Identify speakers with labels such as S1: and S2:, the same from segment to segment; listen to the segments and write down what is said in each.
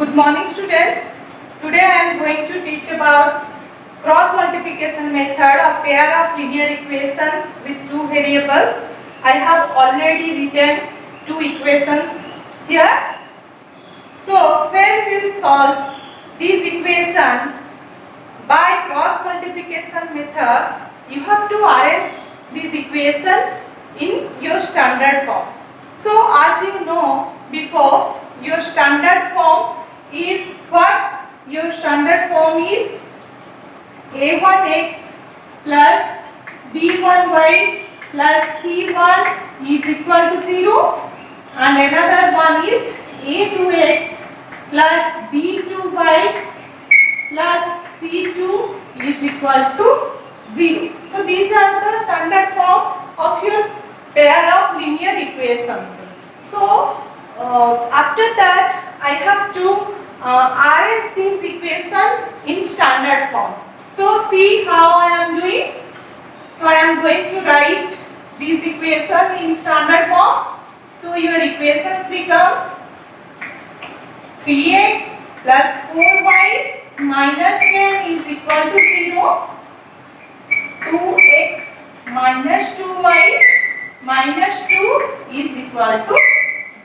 S1: Good morning students. Today I am going to teach about cross multiplication method of pair of linear equations with two variables. I have already written two equations here. So when we will solve these equations by cross multiplication method, you have to arrange this equation in your standard form. So as you know before, your standard form is what? Your standard form is a1x plus b1y plus c1 is equal to 0, and another one is a2x plus b2y plus c2 is equal to 0. So these are the standard form of your pair of linear equations. So after that I have to arrange this equation in standard form. So see how I am doing. So I am going to write this equation in standard form. So your equations become 3x plus 4y minus 10 is equal to 0, 2x minus 2y minus 2 is equal to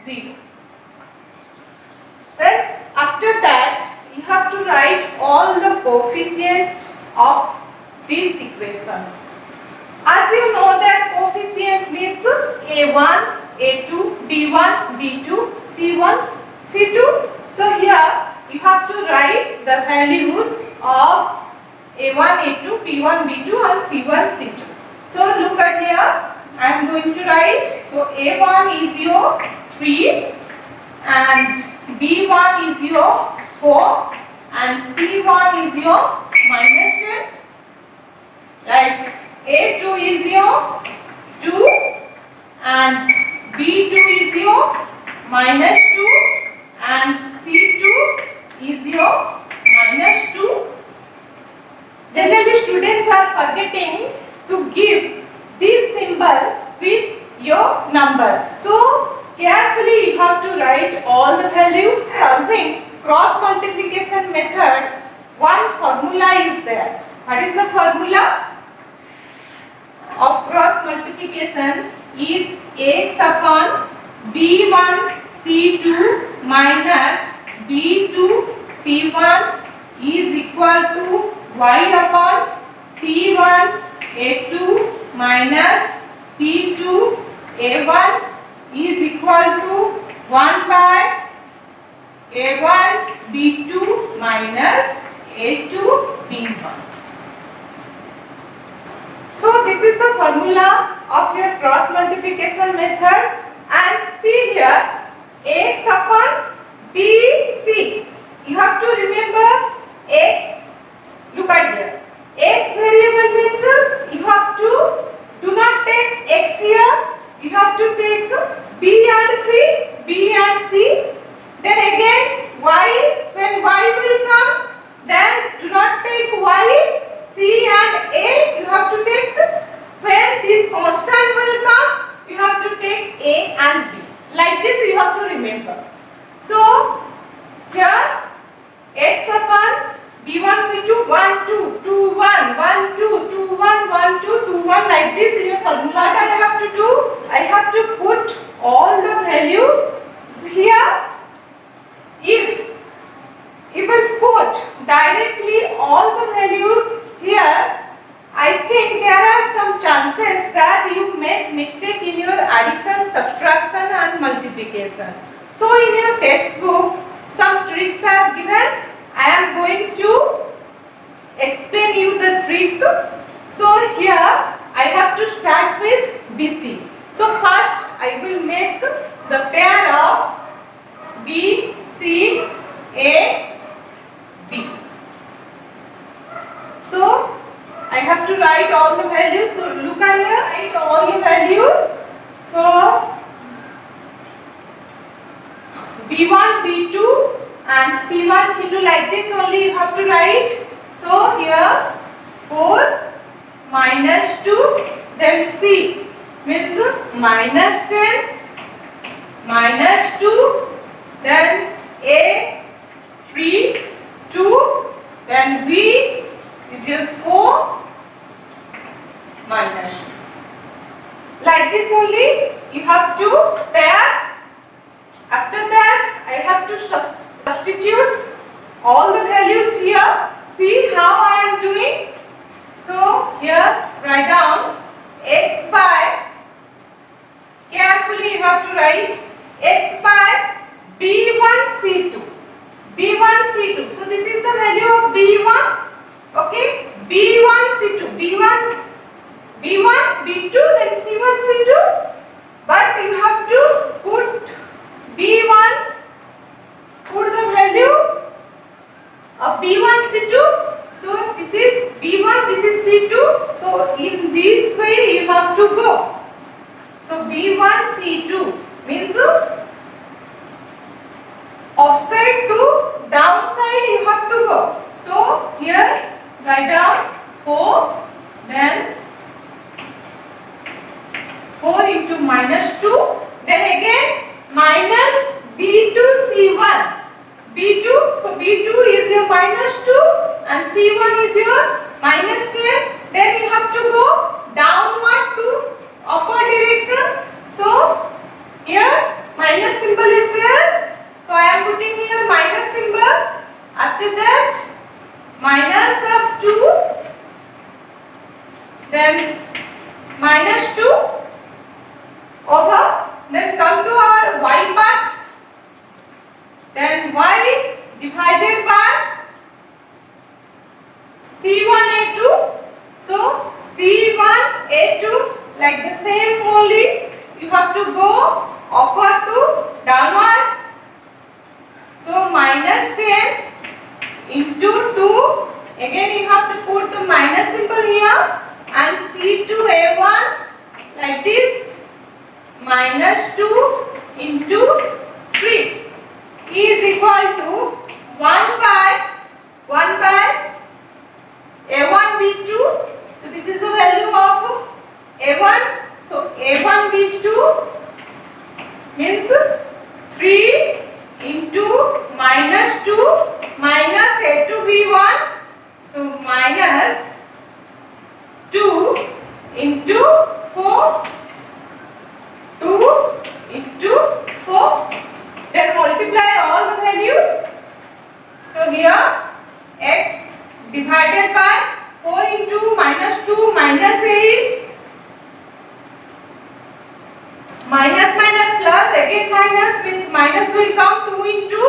S1: 0. Then after that you have to write all the coefficients of these equations. As you know that coefficient means a1, a2, b1, b2, c1, c2. So here you have to write the values of a1, a2, b1, b2 and c1, c2. So look at here, I am going to write. So a1 is your 3 and b1 is your 4 and c1 is your minus 10. Like a2 is your 2 and b2 is your minus 2 and c2 is your minus 2. Generally students are forgetting to give this symbol with your numbers. So carefully you have to write all the value. Solving cross multiplication method, one formula is there. What is the formula of cross multiplication? Is x upon b1 c2 minus b2 c1 is equal to y upon c1 a2 minus c2 a1 is equal to 1 by a1 b2 minus a2 b1. So this is the formula of your cross multiplication method, and see here x upon bc. You have to remember x. Look at here. X variable means you have to do not take x here. You have to take b and c. Then again y. When y will come, then do not take y, c and a. You have to take. When this constant will come, you have to take a and b. Like this you have to remember. So here x upon b1 c2 1 2 2 1 1 2 2 1 1 2 2 1, like this is your formula. What I have to do? I have to put all the values here. If you will put directly all the values here, I think there are some chances that you make mistake in your addition, subtraction and multiplication. So in your textbook some tricks are given. I am going to explain you the trick. So here I have to start with BC. So first I will make the pair of B, C, A, B. So I have to write all the values. So look at here, write all the values. So B1, B2 and C1, C2, like this only you have to write. So here 4 minus 2, then C means minus 10 minus 2, then A to substitute all the values here. See how I am doing. So here write down x by, carefully you have to write x by b1 c2. b1 c2. So this is the value of b1. Okay, b1 c2, b1 b2, then c1 c2. But you have to put b1, put the value of b1 c2. So this is b1, this is c2. So in this way you have to go. So b1 c2 means offset to downside you have to go. So here write down 4, then 4 into minus 2, then again minus b2 c1. b2, so b2 is your minus 2 and c1 is your minus 10. Then you have to go downward to upward direction. So here minus symbol is there. So I am putting here minus symbol. After that minus of 2, then minus 2 over, then come to our y part, then y divided by c1a2. So c1a2, like the same only, you have to go upward to downward. So minus 10 into 2, again you have to put the minus symbol here, and c2a1 like this, minus 2 into 3 is equal to 1 by a1 b2. So this is the value of a1. So a1 b2 means 3 into minus 2 minus a2 b1. So minus 2 into 4, 2 into 4, then multiply all the values. So here x divided by 4 into minus 2 minus 8, minus minus plus, again minus means minus will come 2 into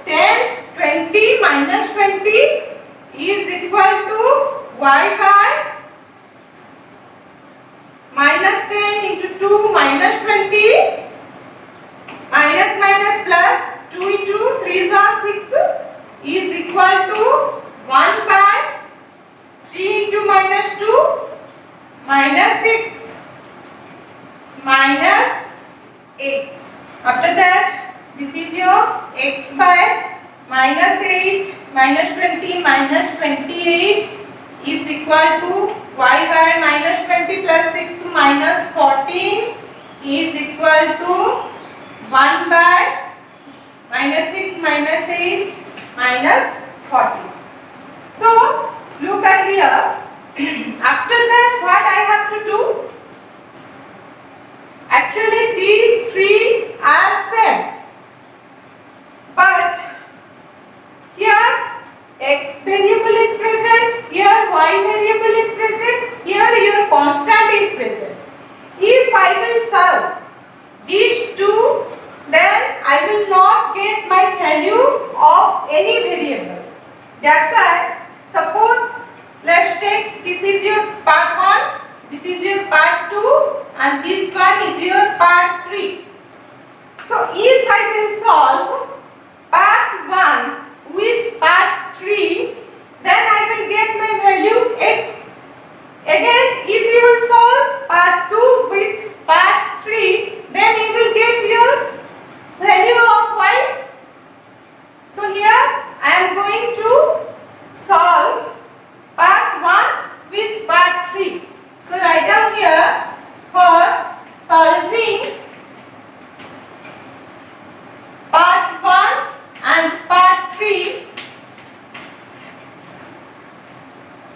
S1: 10, 20 minus 20 is equal to y by minus 10 into 2 minus 20, minus minus plus 2 into 3 is 6 is equal to 1 by 3 into minus 2 minus 6 minus 8. After that this is your x by minus 8 minus 20 minus 28 is equal to y by minus 20 plus 6 minus 14 is equal to 1 by minus 6 minus 8 minus 40. So look at here. After that what I have to do? Actually these three are same, but here x variable is present, here y variable is present, here your constant is present. If I will solve these two, then I will not get my value of any variable. That's why, suppose let's take this is your part 1, this is your part 2 and this one is your part 3. So if I will solve part 1 with part 3, then I will get my value x. Again, if you will solve part 2 with part 3, then you will get your value of y. So here I am going to solve part 1 with part 3. So write down here, for solving part 1 and part 3.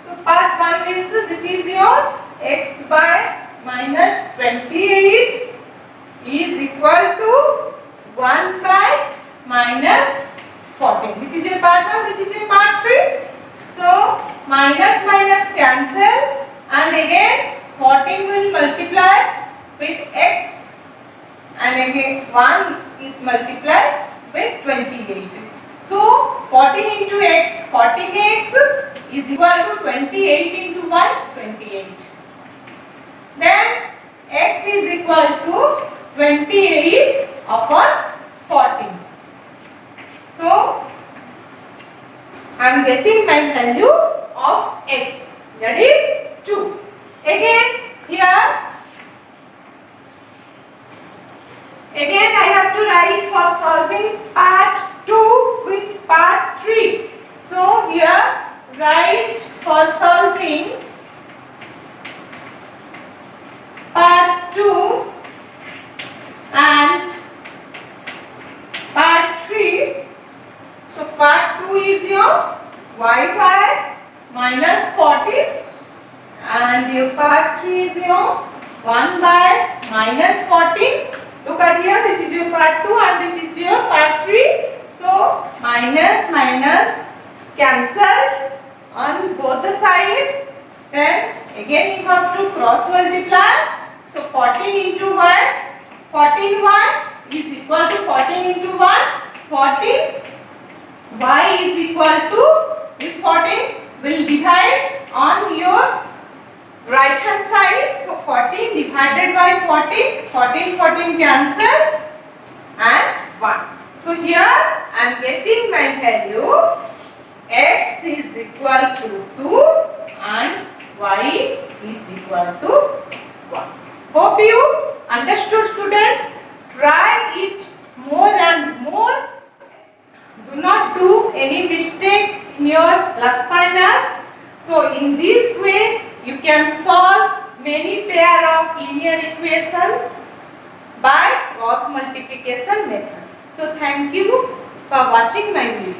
S1: So part 1 means this is your x by minus 28 is equal to 1 by minus 14. This is your part 1, this is your part 3. So minus minus cancel and again 14 will multiply with x and again 1 is multiplied with 28. So 14 into x, 14x is equal to 28 into 1, 28. Then x is equal to 28 upon 14. So I am getting my value of x, that is 2. Again I have to write for solving part 2 with part 3. So here write for solving part 2 and part 3. So part 2 is your y by minus 14 and your part 3 is your 1 by minus 14. Look at here, this is your part 2 and this is your part 3. So minus minus cancel on both the sides. Then again you have to cross multiply. So 14 into 1, 14 y is equal to 14 into 1, 14. Y is equal to this 14 will divide on your right hand side. So 14 divided by 14, 14 14 cancel and 1. So here I am getting my value x is equal to 2 and y is equal to 1. Hope you understood, student. Try it more and more. Do not do any mistake in your plus minus. So in this way you can solve many pair of linear equations by cross multiplication method. So thank you for watching my video.